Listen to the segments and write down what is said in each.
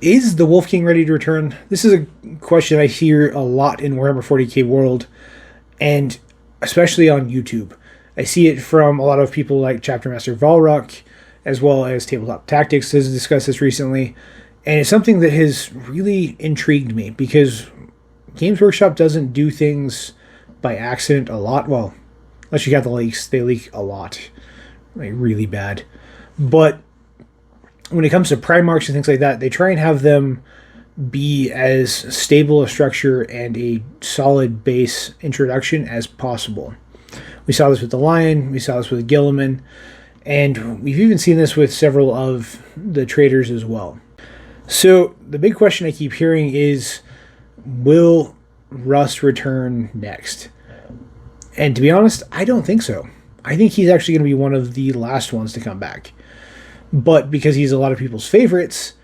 Is the Wolf King ready to return? This is a question I hear a lot in Warhammer 40K world, and especially on YouTube. I see it from a lot of people like Chapter Master Valrock, as well as Tabletop Tactics has discussed this recently, and it's something that has really intrigued me, because Games Workshop doesn't do things by accident a lot. Well, unless you got the leaks, they leak a lot, like really bad. But when it comes to Primarchs and things like that, they try and have them be as stable a structure and a solid base introduction as possible. We saw this with the Lion, we saw this with Guilliman, and we've even seen this with several of the traders as well. So the big question I keep hearing is, will Russ return next? And to be honest, I don't think so. I think he's actually going to be one of the last ones to come back. But because he's a lot of people's favorites,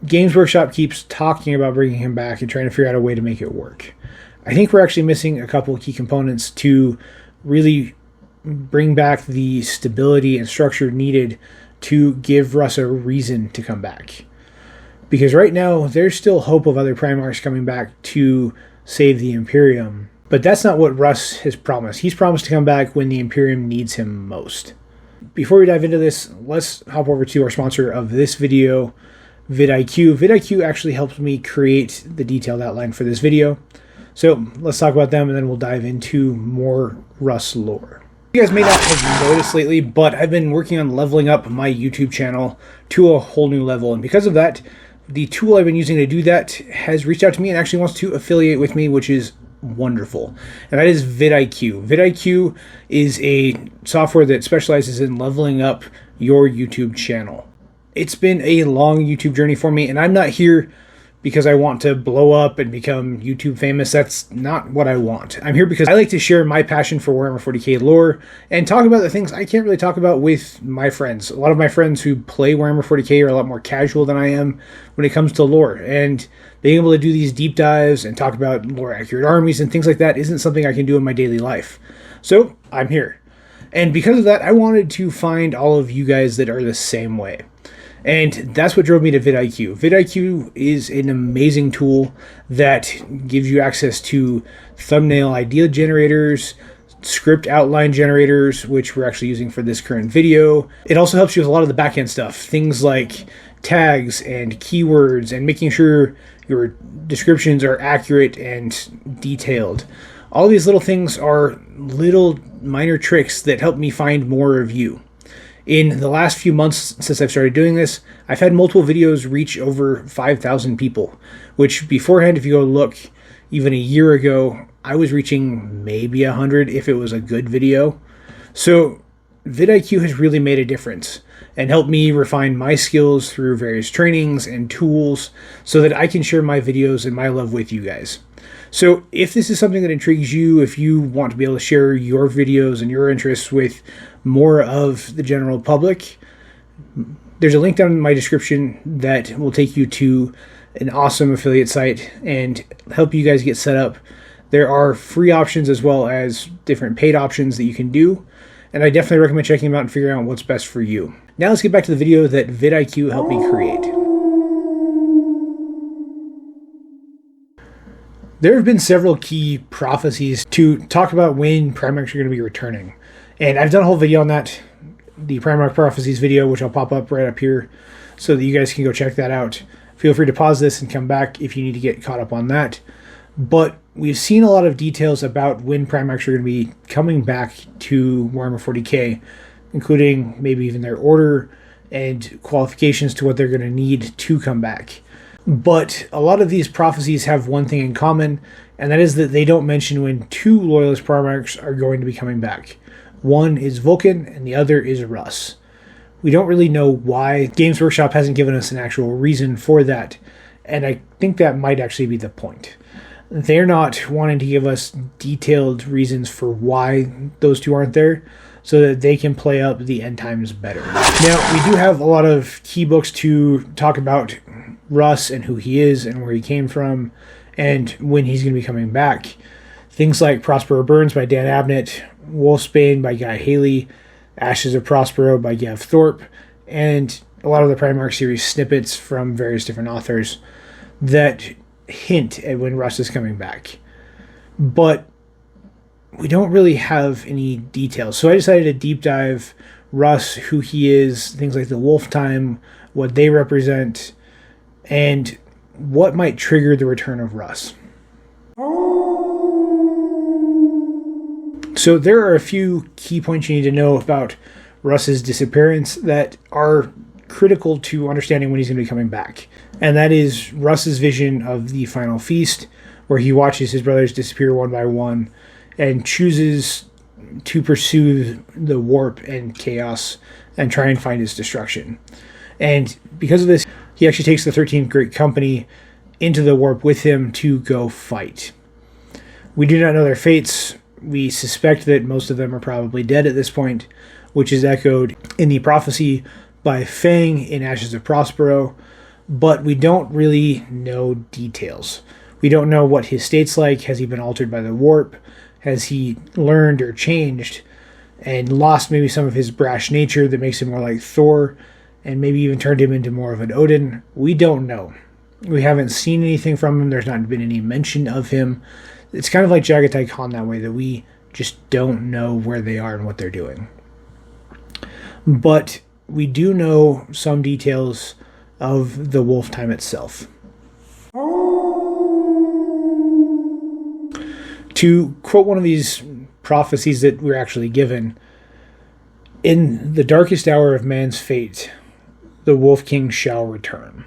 Games Workshop keeps talking about bringing him back and trying to figure out a way to make it work. I think we're actually missing a couple of key components to really bring back the stability and structure needed to give Russ a reason to come back. Because right now, there's still hope of other Primarchs coming back to save the Imperium. But that's not what Russ has promised. He's promised to come back when the Imperium needs him most. Before we dive into this, let's hop over to our sponsor of this video, vidIQ. vidIQ actually helped me create the detailed outline for this video. So let's talk about them, and then we'll dive into more Russ lore. You guys may not have noticed lately, but I've been working on leveling up my YouTube channel to a whole new level. And because of that, the tool I've been using to do that has reached out to me and actually wants to affiliate with me, which is wonderful. And that is vidIQ. vidIQ is a software that specializes in leveling up your YouTube channel. It's been a long YouTube journey for me, and I'm not here because I want to blow up and become YouTube famous. That's not what I want. I'm here because I like to share my passion for Warhammer 40K lore and talk about the things I can't really talk about with my friends. A lot of my friends who play Warhammer 40K are a lot more casual than I am when it comes to lore, and being able to do these deep dives and talk about lore accurate armies and things like that isn't something I can do in my daily life. So I'm here. And because of that, I wanted to find all of you guys that are the same way. And that's what drove me to vidIQ. vidIQ is an amazing tool that gives you access to thumbnail idea generators, script outline generators, which we're actually using for this current video. It also helps you with a lot of the back-end stuff, things like tags and keywords and making sure your descriptions are accurate and detailed. All these little things are little minor tricks that help me find more of you. In the last few months since I've started doing this, I've had multiple videos reach over 5,000 people, which beforehand, if you go look, even a year ago, I was reaching maybe 100 if it was a good video. So vidIQ has really made a difference and helped me refine my skills through various trainings and tools so that I can share my videos and my love with you guys. So if this is something that intrigues you, if you want to be able to share your videos and your interests with more of the general public, there's a link down in my description that will take you to an awesome affiliate site and help you guys get set up. There are free options as well as different paid options that you can do, and I definitely recommend checking them out and figuring out what's best for you. Now let's get back to the video that vidIQ helped me create. There have been several key prophecies to talk about when Primarchs are going to be returning. And I've done a whole video on that, the Primarch Prophecies video, which I'll pop up right up here so that you guys can go check that out. Feel free to pause this and come back if you need to get caught up on that. But we've seen a lot of details about when Primarchs are going to be coming back to Warhammer 40K, including maybe even their order and qualifications to what they're going to need to come back. But a lot of these prophecies have one thing in common, and that is that they don't mention when two Loyalist Primarchs are going to be coming back. One is Vulcan, and the other is Russ. We don't really know why. Games Workshop hasn't given us an actual reason for that, and I think that might actually be the point. They're not wanting to give us detailed reasons for why those two aren't there, so that they can play up the end times better. Now, we do have a lot of key books to talk about Russ and who he is and where he came from and when he's going to be coming back. Things like Prospero Burns by Dan Abnett, Wolfsbane by Guy Haley, Ashes of Prospero by Gav Thorpe, and a lot of the Primarch series snippets from various different authors that hint at when Russ is coming back. But we don't really have any details. So I decided to deep dive Russ, who he is, things like the Wolftime, what they represent, and what might trigger the return of Russ. So there are a few key points you need to know about Russ's disappearance that are critical to understanding when he's going to be coming back. And that is Russ's vision of the final feast, where he watches his brothers disappear one by one and chooses to pursue the warp and chaos and try and find his destruction. And because of this, he actually takes the 13th Great Company into the warp with him to go fight. We do not know their fates. We suspect that most of them are probably dead at this point, which is echoed in the prophecy by Fang in Ashes of Prospero, but we don't really know details. We don't know what his state's like. Has he been altered by the warp? Has he learned or changed and lost maybe some of his brash nature that makes him more like Thor and maybe even turned him into more of an Odin? We don't know. We haven't seen anything from him. There's not been any mention of him. It's kind of like Jagatai Khan that way, that we just don't know where they are and what they're doing. But we do know some details of the Wolftime itself. To quote one of these prophecies that we're actually given, in the darkest hour of man's fate, the Wolf King shall return.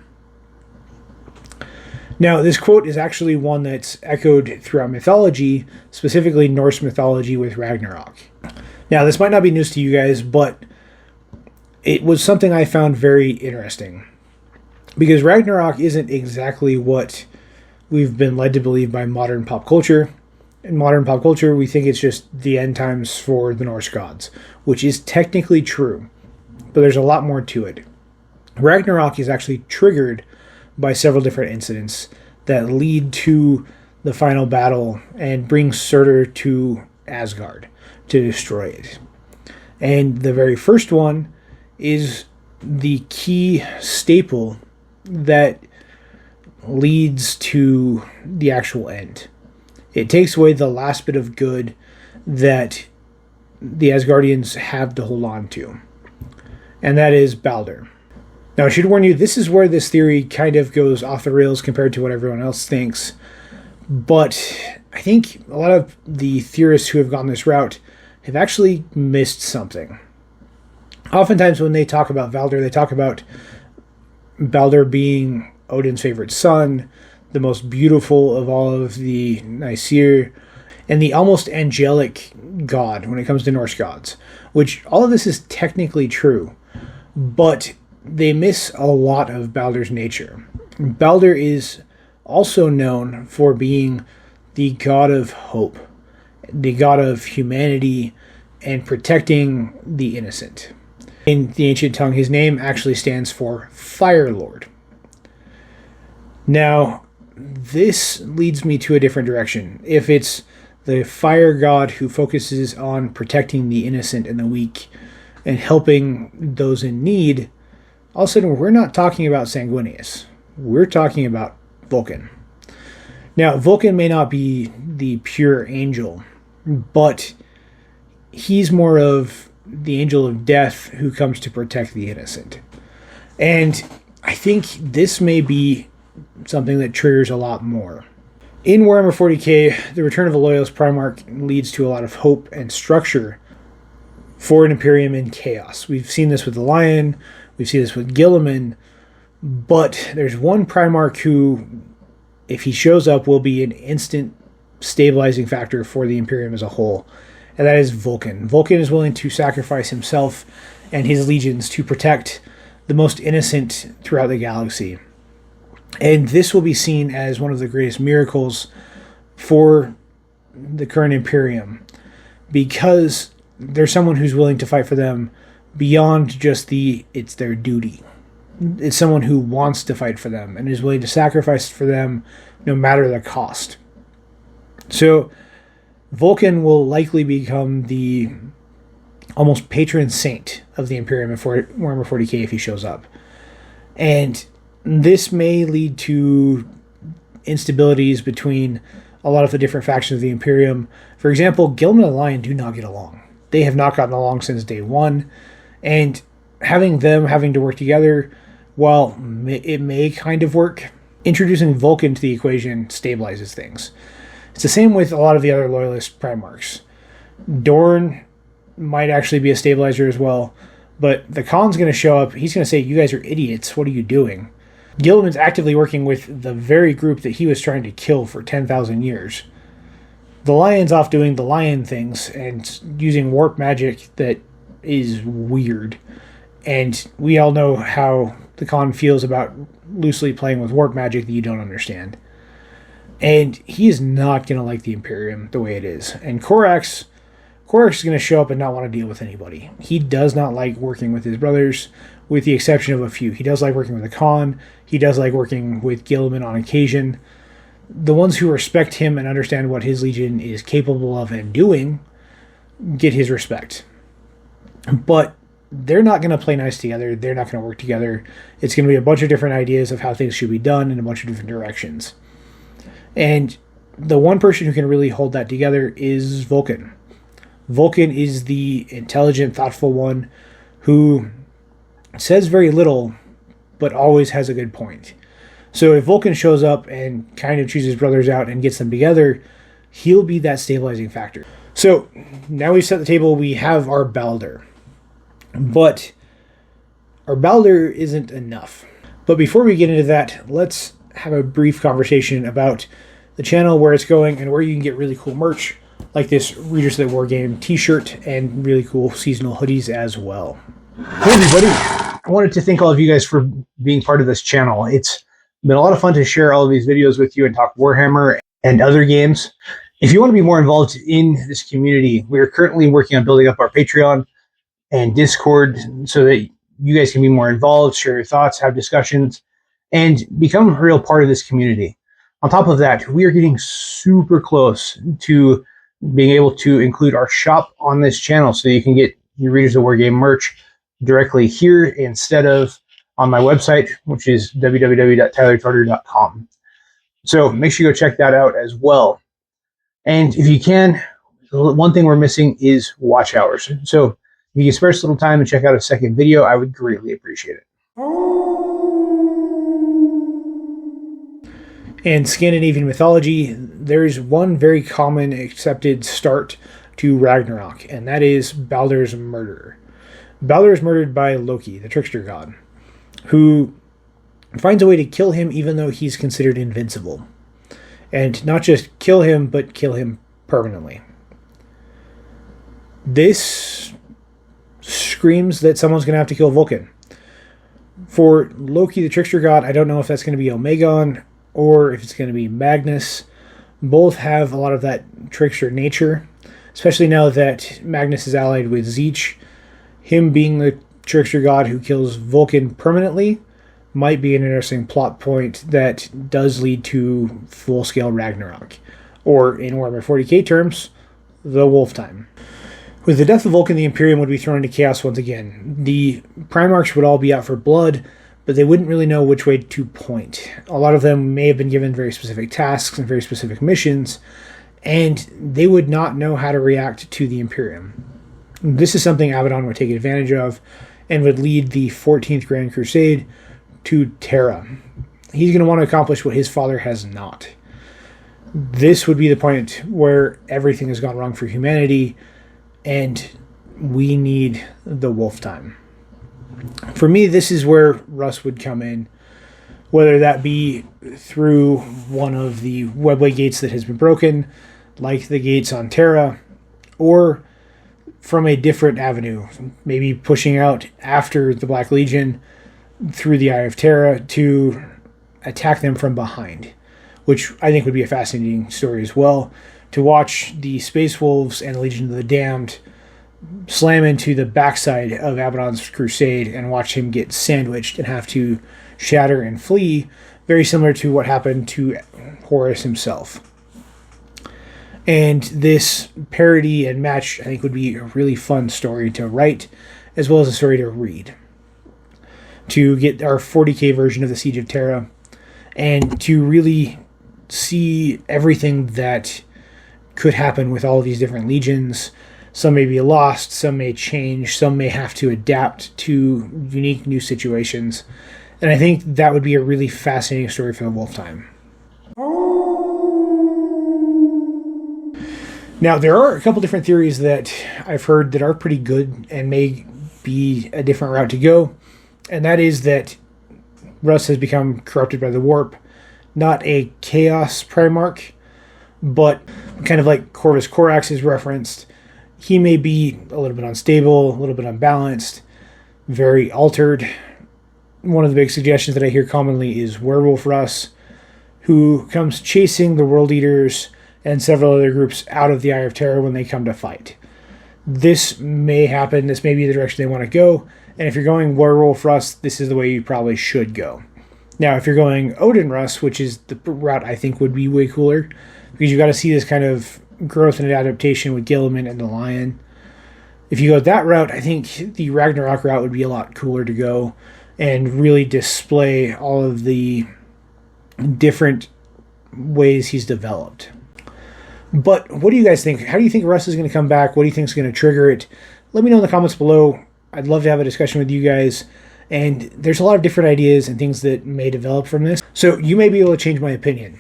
Now, this quote is actually one that's echoed throughout mythology, specifically Norse mythology with Ragnarok. Now, this might not be news to you guys, but it was something I found very interesting. Because Ragnarok isn't exactly what we've been led to believe by modern pop culture. In modern pop culture, we think it's just the end times for the Norse gods, which is technically true, but there's a lot more to it. Ragnarok is actually triggered by several different incidents that lead to the final battle and bring Surtur to Asgard to destroy it. And the very first one is the key staple that leads to the actual end. It takes away the last bit of good that the Asgardians have to hold on to. And that is Baldur. Now, I should warn you, this is where this theory kind of goes off the rails compared to what everyone else thinks. But I think a lot of the theorists who have gone this route have actually missed something. Oftentimes when they talk about Baldur, they talk about Baldur being Odin's favorite son, the most beautiful of all of the Aesir, and the almost angelic god when it comes to Norse gods, which all of this is technically true, but they miss a lot of Baldur's nature. Baldur is also known for being the god of hope, the god of humanity, and protecting the innocent. In the ancient tongue, his name actually stands for Fire Lord. Now, this leads me to a different direction. If it's the fire god who focuses on protecting the innocent and the weak and helping those in need, all of a sudden we're not talking about Sanguinius. We're talking about Vulcan. Now, Vulcan may not be the pure angel, but he's more of the angel of death who comes to protect the innocent. And I think this may be something that triggers a lot more. In Warhammer 40K, the return of a Loyalist Primarch leads to a lot of hope and structure for an Imperium in chaos. We've seen this with the Lion, we've seen this with Guilliman, but there's one Primarch who, if he shows up, will be an instant stabilizing factor for the Imperium as a whole, and that is Vulcan. Vulcan is willing to sacrifice himself and his legions to protect the most innocent throughout the galaxy. And this will be seen as one of the greatest miracles for the current Imperium, because there's someone who's willing to fight for them beyond just it's their duty. It's someone who wants to fight for them and is willing to sacrifice for them no matter the cost. So Vulcan will likely become the almost patron saint of the Imperium in Warhammer 40K if he shows up. And this may lead to instabilities between a lot of the different factions of the Imperium. For example, Guilliman and the Lion do not get along. They have not gotten along since day one. And having to work together, while it may kind of work, introducing Vulcan to the equation stabilizes things. It's the same with a lot of the other loyalist Primarchs. Dorn might actually be a stabilizer as well, but the Khan's going to show up. He's going to say, "You guys are idiots. What are you doing?" Gilliman's actively working with the very group that he was trying to kill for 10,000 years. The Lion's off doing the lion things and using warp magic that is weird. And we all know how the Khan feels about loosely playing with warp magic that you don't understand. And he is not going to like the Imperium the way it is. And Korax is going to show up and not want to deal with anybody. He does not like working with his brothers, with the exception of a few. He does like working with the Khan. He does like working with Guilliman on occasion. The ones who respect him and understand what his legion is capable of and doing get his respect. But they're not going to play nice together. They're not going to work together. It's going to be a bunch of different ideas of how things should be done in a bunch of different directions. And the one person who can really hold that together is Vulcan. Vulcan is the intelligent, thoughtful one who says very little, but always has a good point. So if Vulcan shows up and kind of chooses brothers out and gets them together, he'll be that stabilizing factor. So now we've set the table, we have our Balder. But our Balder isn't enough. But before we get into that, let's have a brief conversation about the channel, where it's going, and where you can get really cool merch, like this Readers of the Wargame t-shirt and really cool seasonal hoodies as well. Hey everybody, I wanted to thank all of you guys for being part of this channel. It's been a lot of fun to share all of these videos with you and talk Warhammer and other games. If you want to be more involved in this community, we are currently working on building up our Patreon and Discord so that you guys can be more involved, share your thoughts, have discussions, and become a real part of this community. On top of that, we are getting super close to being able to include our shop on this channel so that you can get your Readers of Wargame merch directly here instead of on my website, which is www.tylertartar.com. So make sure you go check that out as well. And if you can, one thing we're missing is watch hours. So if you can spare us a little time and check out a second video, I would greatly appreciate it. In Scandinavian mythology, there's one very common accepted start to Ragnarok, and that is Baldur's murder. Baldur is murdered by Loki, the trickster god, who finds a way to kill him even though he's considered invincible. And not just kill him, but kill him permanently. This screams that someone's going to have to kill Vulcan. For Loki, the trickster god, I don't know if that's going to be Omegon or if it's going to be Magnus. Both have a lot of that trickster nature, especially now that Magnus is allied with Zeech. Him being the trickster god who kills Vulcan permanently might be an interesting plot point that does lead to full-scale Ragnarok, or in Warhammer 40K terms, the Wolftime. With the death of Vulcan, the Imperium would be thrown into chaos once again. The Primarchs would all be out for blood, but they wouldn't really know which way to point. A lot of them may have been given very specific tasks and very specific missions, and they would not know how to react to the Imperium. This is something Abaddon would take advantage of and would lead the 14th Grand Crusade to Terra. He's going to want to accomplish what his father has not. This would be the point where everything has gone wrong for humanity, and we need the Wolftime. For me, this is where Russ would come in, whether that be through one of the webway gates that has been broken, like the gates on Terra, or from a different avenue, maybe pushing out after the Black Legion through the Eye of Terra to attack them from behind, which I think would be a fascinating story as well, to watch the Space Wolves and the Legion of the Damned slam into the backside of Abaddon's crusade and watch him get sandwiched and have to shatter and flee, very similar to what happened to Horus himself. And this parody and match, I think, would be a really fun story to write, as well as a story to read. to get our 40K version of the Siege of Terra, and to really see everything that could happen with all of these different legions. Some may be lost, some may change, some may have to adapt to unique new situations. And I think that would be a really fascinating story for the Wolftime. Now, there are a couple different theories that I've heard that are pretty good and may be a different route to go. And that is that Russ has become corrupted by the warp. Not a chaos Primarch, but kind of like Corvus Corax is referenced. He may be a little bit unstable, a little bit unbalanced, very altered. One of the big suggestions that I hear commonly is Werewolf Russ, who comes chasing the World Eaters and several other groups out of the Eye of Terror when they come to fight. This may happen. This may be the direction they want to go. And if you're going Werewolf Russ, this is the way you probably should go. Now, if you're going Odin Russ, which is the route I think would be way cooler, because you've got to see this kind of growth and adaptation with Guilliman and the Lion. If you go that route, I think the Ragnarok route would be a lot cooler to go and really display all of the different ways he's developed. But what do you guys think? How do you think Russ is going to come back? What do you think is going to trigger it? Let me know in the comments below. I'd love to have a discussion with you guys. And there's a lot of different ideas and things that may develop from this. So you may be able to change my opinion.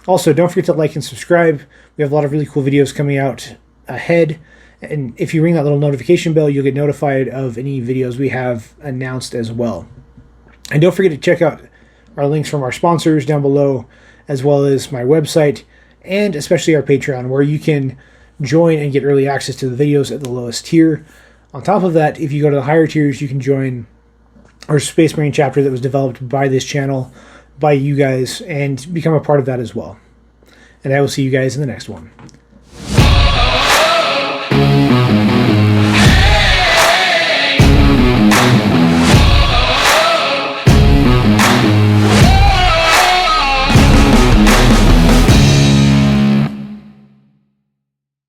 Also, don't forget to like and subscribe. We have a lot of really cool videos coming out ahead. And if you ring that little notification bell, you'll get notified of any videos we have announced as well. And don't forget to check out our links from our sponsors down below, as well as my website, and especially our Patreon, where you can join and get early access to the videos at the lowest tier. On top of that, if you go to the higher tiers, you can join our Space Marine chapter that was developed by this channel, by you guys, and become a part of that as well. And I will see you guys in the next one.